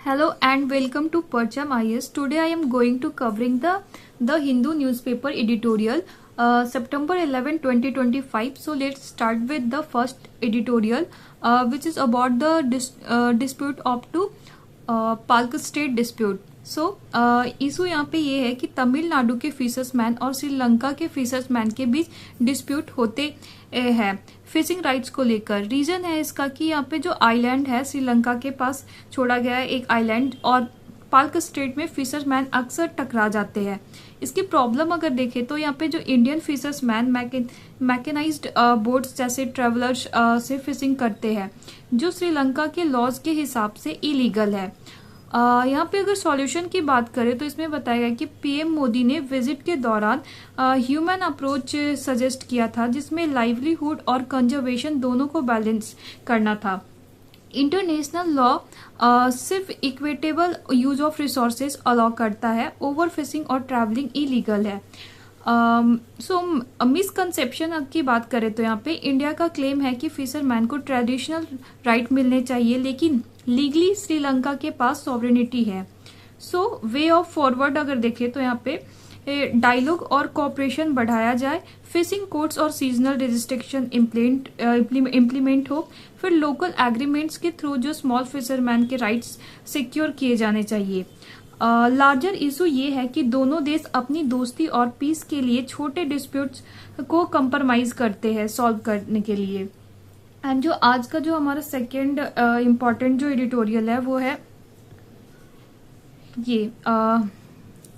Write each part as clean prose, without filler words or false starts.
Hello and welcome to Percham IS. Today I am going to covering the Hindu newspaper editorial September 11, 2025. So let's start with the first editorial, which is about the dispute up to Palk state dispute. So issue यहाँ पे ये है कि तमिलनाडु के फिशर्समैन और श्रीलंका के फिशर्समैन के बीच dispute होते हैं फिशिंग राइट्स को लेकर. रीजन है इसका कि यहाँ पे जो आइलैंड है श्रीलंका के पास छोड़ा गया है एक आइलैंड, और पाल्क स्टेट में फिशर्समैन अक्सर टकरा जाते हैं. इसकी प्रॉब्लम अगर देखें तो यहाँ पे जो इंडियन फिशर्समैन मैकेनाइज्ड बोट्स जैसे ट्रेवलर्स से फिशिंग करते हैं, जो श्रीलंका के लॉज के हिसाब से इलीगल है. यहाँ पे अगर सॉल्यूशन की बात करें तो इसमें बताया गया कि पीएम मोदी ने विजिट के दौरान ह्यूमन अप्रोच सजेस्ट किया था, जिसमें लाइवलीहुड और कंजर्वेशन दोनों को बैलेंस करना था. इंटरनेशनल लॉ सिर्फ equitable use of resources allow करता है, ओवर फिशिंग और ट्रैवलिंग इलीगल है. सो मिसकंसेप्शन की बात करें तो यहाँ पे इंडिया का क्लेम है कि फिशरमैन को ट्रेडिशनल राइट मिलने चाहिए, लेकिन लीगली श्रीलंका के पास सॉवरेनिटी है. सो वे ऑफ फॉरवर्ड अगर देखें तो यहाँ पे डायलॉग और कोऑपरेशन बढ़ाया जाए, फिशिंग कोड्स और सीजनल रजिस्ट्रिक्शन इम्प्लीमेंट हो, फिर लोकल एग्रीमेंट्स के थ्रू जो स्मॉल फिशरमैन के राइट्स सिक्योर किए जाने चाहिए. लार्जर इशू ये है कि दोनों देश अपनी दोस्ती और पीस के लिए छोटे डिस्प्यूट्स को कंप्रोमाइज करते हैं सॉल्व करने के लिए. एंड जो आज का जो हमारा सेकेंड इम्पॉर्टेंट जो एडिटोरियल है वो है ये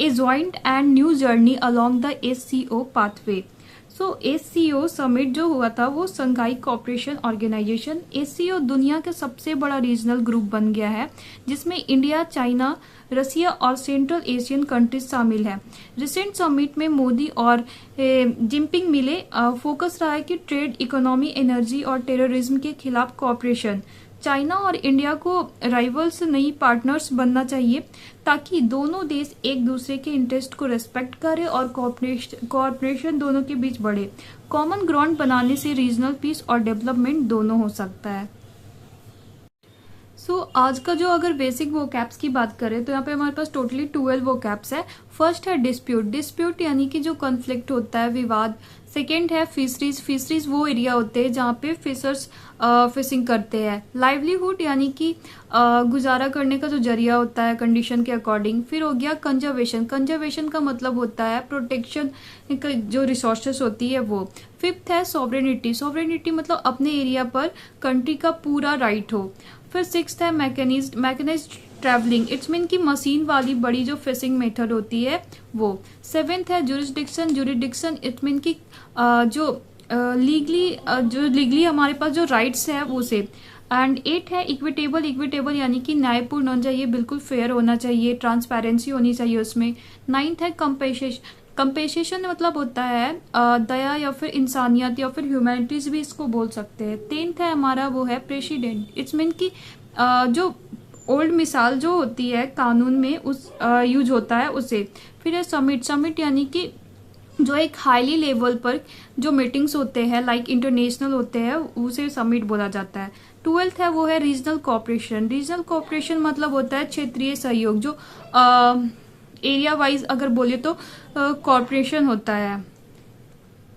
a joint and new journey along the SCO pathway. So SCO summit जो हुआ था वो संघाई कोऑपरेशन ऑर्गेनाइजेशन. SCO दुनिया का सबसे बड़ा रीजनल ग्रुप बन गया है, जिसमें इंडिया, चाइना, रसिया और सेंट्रल एशियन कंट्रीज शामिल है. रिसेंट समिट में मोदी और जिनपिंग मिले. फोकस रहा है कि ट्रेड, इकोनॉमी, एनर्जी और टेररिज्म के खिलाफ कोऑपरेशन. चाइना और इंडिया को राइवल्स नहीं पार्टनर्स बनना चाहिए, ताकि दोनों देश एक दूसरे के इंटरेस्ट को रेस्पेक्ट करें और कोऑपरेशन दोनों के बीच बढ़े. कॉमन ग्राउंड बनाने से रीजनल पीस और डेवलपमेंट दोनों हो सकता है. सो आज का जो अगर बेसिक वोकैब्स की बात करें तो यहाँ पे हमारे पास टोटली 12 वोकैब्स है. फर्स्ट है डिस्प्यूट. डिस्प्यूट यानी कि जो कॉन्फ्लिक्ट होता है, विवाद. सेकेंड है फिशरीज. फिशरीज वो एरिया होते हैं जहाँ पे फिशर्स फिशिंग करते हैं. लाइवलीहुड यानी कि गुजारा करने का जो जरिया होता है कंडीशन के अकॉर्डिंग. फिर हो गया कंजर्वेशन. कंजर्वेशन का मतलब होता है प्रोटेक्शन जो रिसोर्सेस होती है वो. फिफ्थ है सॉवरेनिटी. सॉवरेनिटी मतलब अपने एरिया पर कंट्री का पूरा राइट हो. फिर सिक्स्थ है मैकेनाइज्ड ट्रैवलिंग. इट्स मीन की मशीन वाली बड़ी जो फिशिंग मेथड होती है वो. सेवेंथ है जुरिस्डिक्शन. जुरिडिक्शन इट्स मीन की जो लीगली हमारे पास जो राइट्स है वो से. एंड 8 है इक्विटेबल. इक्विटेबल यानी कि न्यायपूर्ण होना चाहिए, बिल्कुल फेयर होना चाहिए, ट्रांसपेरेंसी होनी चाहिए उसमें. 9th है कंपेसेशन. कंपेसेशन मतलब होता है दया या फिर इंसानियत या फिर ह्यूमैनिटीज भी इसको बोल सकते हैं. 10th है हमारा वो है प्रेसिडेंट. इट्स मीन की जो ओल्ड मिसाल जो होती है कानून में उस यूज होता है उसे. फिर है समिट. समिट यानी कि जो एक हाईली लेवल पर जो मीटिंग्स होते हैं लाइक इंटरनेशनल होते हैं उसे समिट बोला जाता है. 12th है वो है रीजनल कोऑपरेशन. रीजनल कोऑपरेशन मतलब होता है क्षेत्रीय सहयोग, जो एरिया वाइज अगर बोले तो कॉर्पोरेशन होता है.